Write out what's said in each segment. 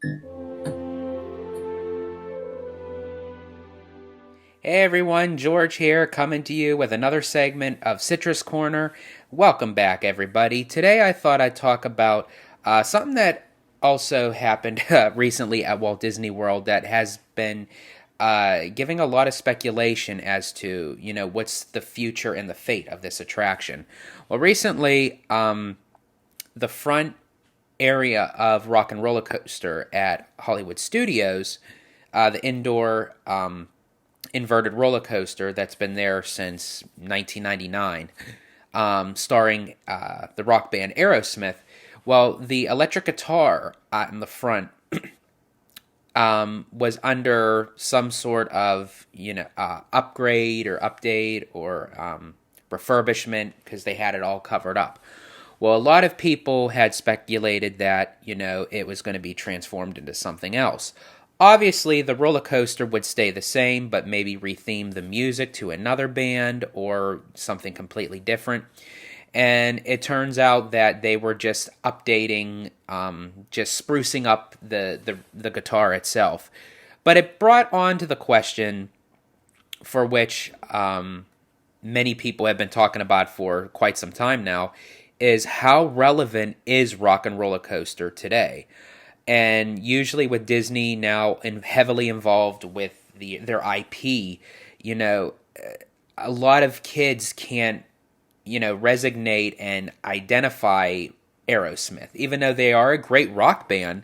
Hey everyone, George here, coming to you with another segment of Citrus Corner. Welcome back, everybody. Today I thought I'd talk about something that also happened recently at Walt Disney World that has been giving a lot of speculation as to, what's the future and the fate of this attraction. Well, recently, the front area of Rock and Roller Coaster at Hollywood Studios, the indoor inverted roller coaster that's been there since 1999, starring the rock band Aerosmith. Well, the electric guitar in the front was under some sort of upgrade or update or refurbishment because they had it all covered up. Well, a lot of people had speculated that it was going to be transformed into something else. Obviously, the roller coaster would stay the same, but maybe retheme the music to another band or something completely different. And it turns out that they were just updating, just sprucing up the guitar itself. But it brought on to the question for which many people have been talking about for quite some time now, is how relevant is Rock and Roller Coaster today? And usually with Disney now and heavily involved with their IP, a lot of kids can't, resonate and identify Aerosmith, even though they are a great rock band.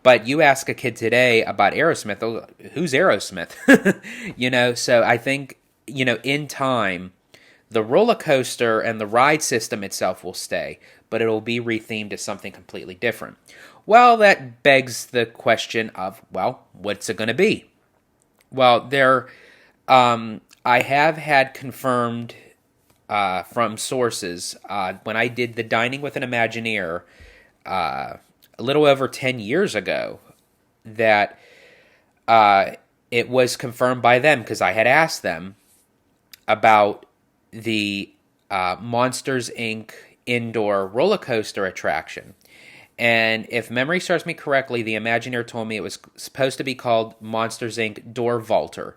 But you ask a kid today about Aerosmith, who's Aerosmith? So I think, in time, the roller coaster and the ride system itself will stay, but it'll be rethemed to something completely different. Well, that begs the question of, what's it going to be? Well, I have had confirmed from sources when I did the Dining with an Imagineer a little over 10 years ago that it was confirmed by them because I had asked them about the Monsters, Inc. indoor roller coaster attraction. And if memory serves me correctly, the Imagineer told me it was supposed to be called Monsters, Inc. Door Vaulter.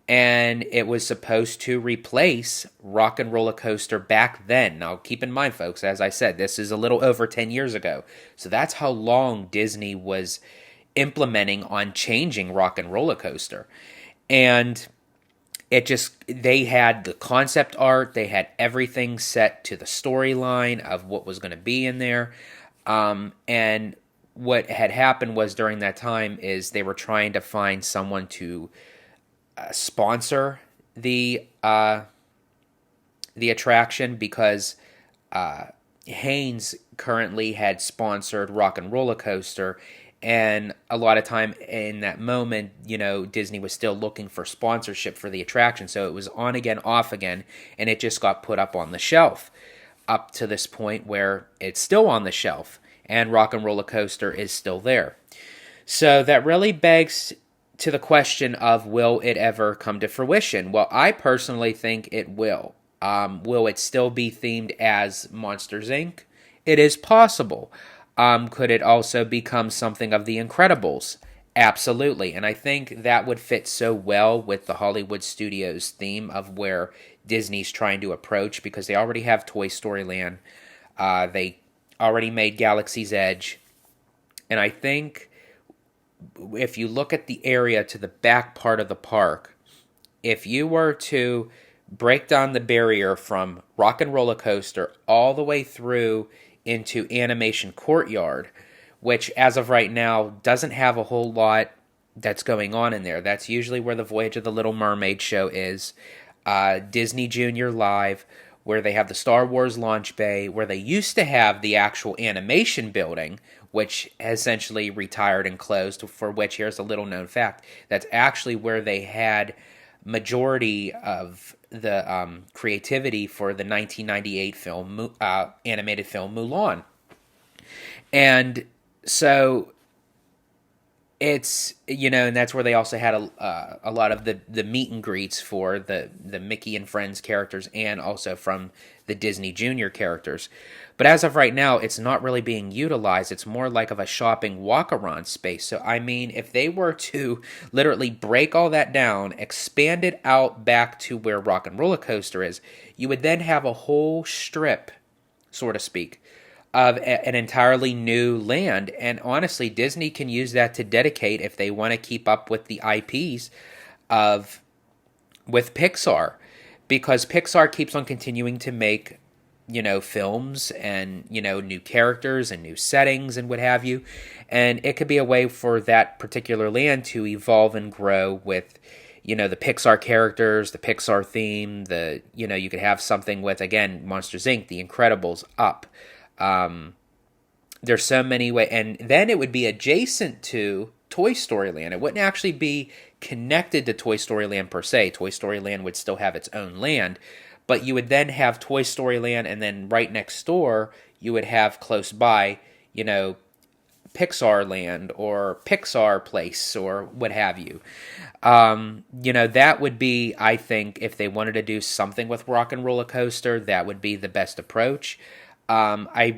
And it was supposed to replace Rock and Roller Coaster back then. Now, keep in mind, folks, as I said, this is a little over 10 years ago. So that's how long Disney was implementing on changing Rock and Roller Coaster. And they had the concept art, they had everything set to the storyline of what was going to be in there. And what had happened was during that time is they were trying to find someone to sponsor the attraction because Haynes currently had sponsored Rock and Roller Coaster, and a lot of time in that moment, Disney was still looking for sponsorship for the attraction, so it was on again, off again, and it just got put up on the shelf up to this point where it's still on the shelf and Rock and Roller Coaster is still there. So that really begs to the question of, will it ever come to fruition? Well, I personally think it will. Will it still be themed as Monsters, Inc.? It is possible. Could it also become something of The Incredibles? Absolutely. And I think that would fit so well with the Hollywood Studios theme of where Disney's trying to approach, because they already have Toy Story Land. They already made Galaxy's Edge. And I think if you look at the area to the back part of the park, if you were to break down the barrier from Rock and Roller Coaster all the way through into Animation Courtyard, which as of right now doesn't have a whole lot that's going on in there. That's usually where the Voyage of the Little Mermaid show is. Disney Junior Live, where they have the Star Wars launch bay, where they used to have the actual animation building, which essentially retired and closed, for which here's a little known fact. That's actually where they had majority of the creativity for the 1998 film, animated film Mulan. And so it's, and that's where they also had a lot of the meet and greets for the Mickey and Friends characters, and also from the Disney Junior characters. But as of right now, it's not really being utilized. It's more like of a shopping walk-around space. So, I mean, if they were to literally break all that down, expand it out back to where Rock and Roller Coaster is, you would then have a whole strip, so to speak, of an entirely new land. And honestly, Disney can use that to dedicate if they want to keep up with the IPs of with Pixar, because Pixar keeps on continuing to make films and new characters and new settings and what have you, and it could be a way for that particular land to evolve and grow with the Pixar characters, the Pixar theme, you could have something with, again, Monsters Inc., The Incredibles, Up. There's so many ways, and then it would be adjacent to Toy Story Land. It wouldn't actually be connected to Toy Story Land per se. Toy Story Land would still have its own land, but you would then have Toy Story Land, and then right next door, you would have close by, Pixar Land or Pixar Place or what have you. That would be, I think, if they wanted to do something with Rock and Roller Coaster, that would be the best approach. I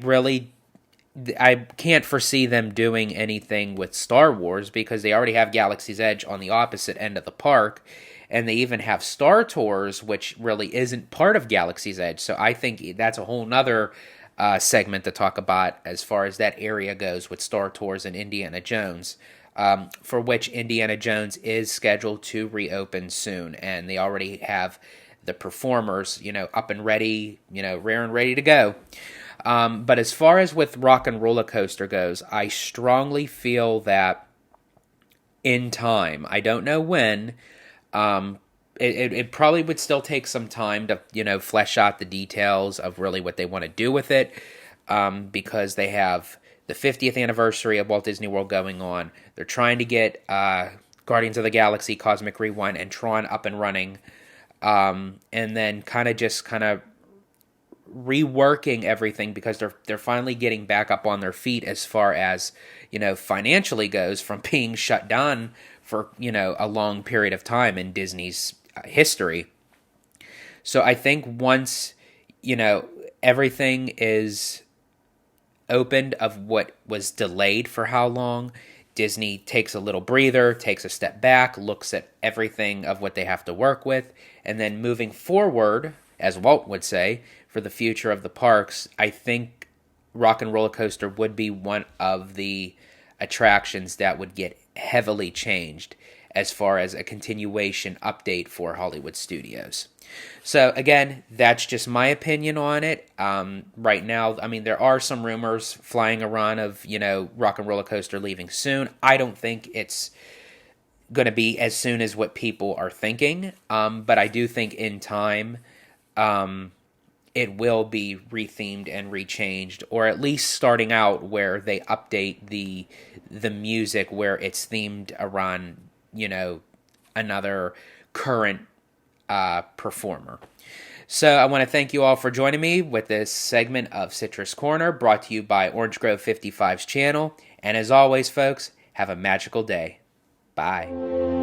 can't foresee them doing anything with Star Wars because they already have Galaxy's Edge on the opposite end of the park, and they even have Star Tours, which really isn't part of Galaxy's Edge. So I think that's a whole nother segment to talk about as far as that area goes with Star Tours and Indiana Jones, for which Indiana Jones is scheduled to reopen soon, and they already have the performers, up and ready, rare and ready to go. But as far as with Rock and Roller Coaster goes, I strongly feel that in time, I don't know when, it probably would still take some time to, flesh out the details of really what they want to do with it, because they have the 50th anniversary of Walt Disney World going on. They're trying to get Guardians of the Galaxy, Cosmic Rewind, and Tron up and running, and then kind of reworking everything because they're finally getting back up on their feet as far as financially goes from being shut down for a long period of time in Disney's history. So I think once everything is opened of what was delayed for how long, Disney takes a little breather, takes a step back, looks at everything of what they have to work with, and then moving forward, as Walt would say, for the future of the parks, I think Rock and Roller Coaster would be one of the attractions that would get heavily changed as far as a continuation update for Hollywood Studios. So again, that's just my opinion on it. Right now, I mean, there are some rumors flying around of, Rock and Roller Coaster leaving soon. I don't think it's going to be as soon as what people are thinking, but I do think in time, it will be rethemed and rechanged, or at least starting out where they update the music where it's themed around, another current performer. So I want to thank you all for joining me with this segment of Citrus Corner, brought to you by Orange Grove 55's channel. And as always, folks, have a magical day. Bye.